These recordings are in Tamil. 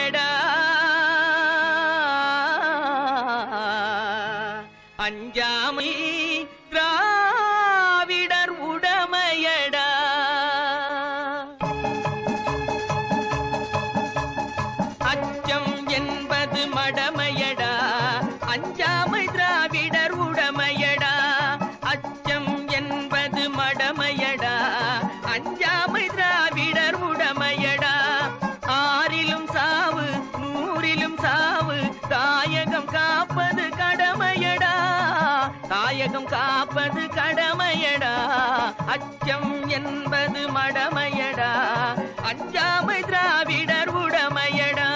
உடமையடா அஞ்சாமை திராவிடர் உடமையடா அச்சம் என்பது மடமையடா அஞ்சாமை திராவிடர் உடமையடா அச்சம் என்பது மடமையடா அஞ்சாமை திராவிடர் உடமையடா ஆறிலும் சாவு நூறிலும் சாவு தாயகம் காப்பது கடமையடா தாயகம் காப்பது கடமையடா அச்சம் என்பது மடமையடா அஞ்சாமை திராவிடர் உடமையடா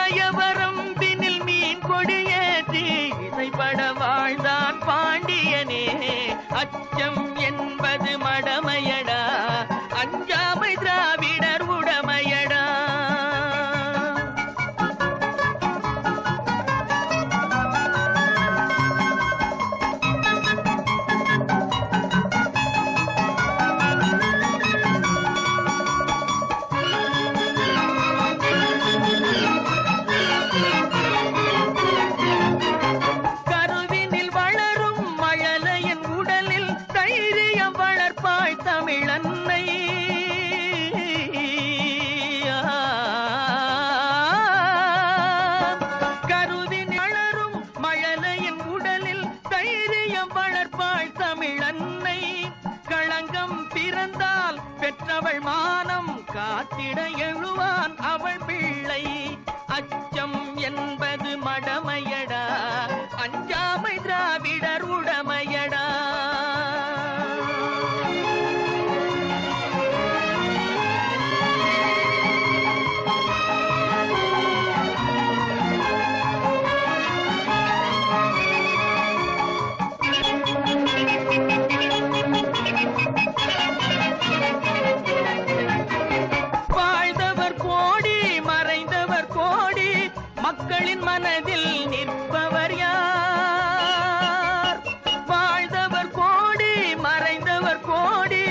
இமயவரம்பினில் மீன் கொடியேற்றி இசைப்பட வாழ்ந்தான் பாண்டியனே அச்சம் என்பது மடமையடா அஞ்சாமை திராவிடர் உடமையடா தமிழன்னை கருவின் வளரும் மழலையின் உடலில் தைரியம் வளர்ப்பாள் தமிழன்னை களங்கம் பிறந்தால் பெற்றவள் மானம் காத்திட எழுவான் அவள் பிள்ளை அச்சம் என்பது மடமையடா அஞ்சாமை திராவிடர் உடமையடா மக்களின் மனதில் நிற்பவர் யார் வாழ்ந்தவர் கோடி மறைந்தவர் கோடி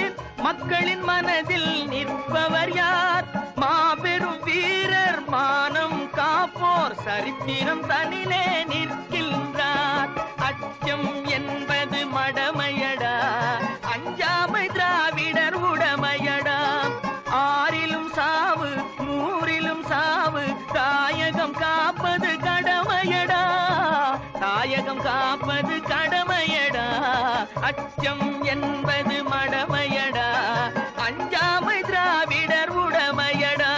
மக்களின் மனதில் நிற்பவர் யார் மாபெரும் வீரர் மானம் காப்போர் சரித்திரம் தனிலே நிற்கின்றார் அச்சம் என்பது மடமையடா அஞ்சாமை திராவிடர் உடமையடா ஆறிலும் சாவு நூறிலும் சாவு தாயகம் காப்பது கடமையடா தாயகம் காப்பது கடமையடா அச்சம் என்பது மடமையடா அஞ்சாமை திராவிடர் உடமையடா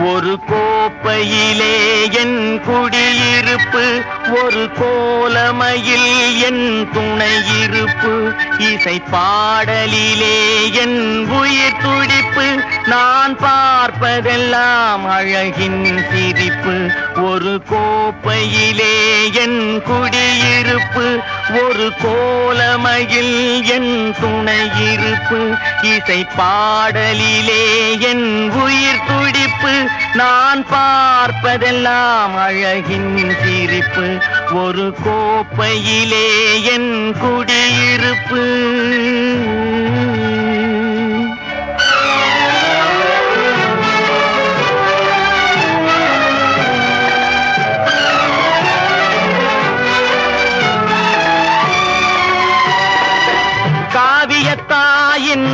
ஒரு கோப்பையிலே என் குடியிருப்பு ஒரு கோலமையில் என் துணையிருப்பு இசை பாடலிலே என் உயிர் துடிப்பு நான் பார்ப்பதெல்லாம் அழகின் சிரிப்பு ஒரு கோப்பையிலே என் குடியிருப்பு ஒரு கோலமையில் என் துணையிருப்பு இசை பாடலிலே என் உயிர் துடிப்பு நான் பார்ப்பதெல்லாம் அழகின் சிரிப்பு ஒரு கோப்பையிலே என் குடியிருப்பு காவியத்தாயின்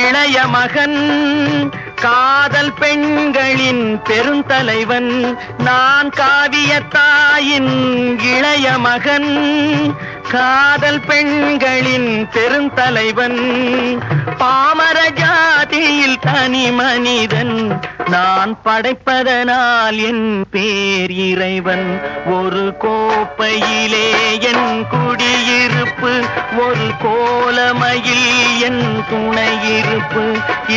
இளைய மகன் காதல் பெண்களின் பெருந்தலைவன் நான் காவியத்தாயின் இளைய மகன். காதல் பெண்களின் பெருந்தலைவன் பாமர ஜாதியில் தனி மனிதன். நான் படைப்பதனால் என் பேர் இறைவன். ஒரு கோப்பையிலே என் குடியிருப்பு, ஒரு கோலமையில் என் துணையிருப்பு.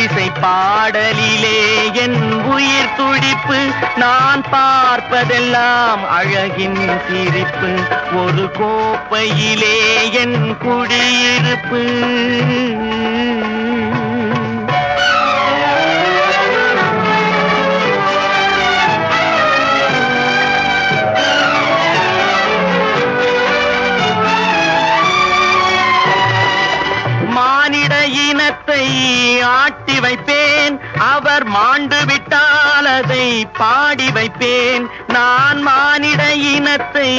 இசை பாடலிலே என் உயிர் துடிப்பு, நான் பார்ப்பதெல்லாம் அழகின் சிரிப்பு. ஒரு கோப்பையிலே என் குடியிருப்பு. மானிட இனத்தை ஆட்டி வைப்பேன், அவர் மாண்டு விட்டால் அதை பாடி வைப்பேன். நான் மானிட இனத்தை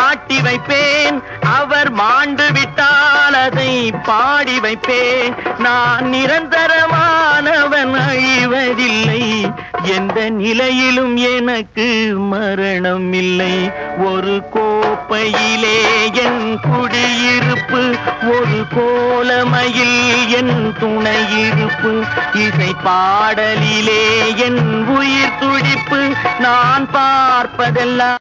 ஆட்டி வைப்பேன், அவர் மாண்டு விட்டால் அதை பாடி வைப்பேன். நான் நிரந்தரமானவன், அழிவதில்லை. எந்த நிலையிலும் எனக்கு மரணம் இல்லை. ஒரு கோப்பையிலே என் குடியிருப்பு, ஒரு கோலமையில் என் துணையிருப்பு. இசை பாடலிலே என் உயிர் துடிப்பு, நான் பார்ப்பதெல்லாம்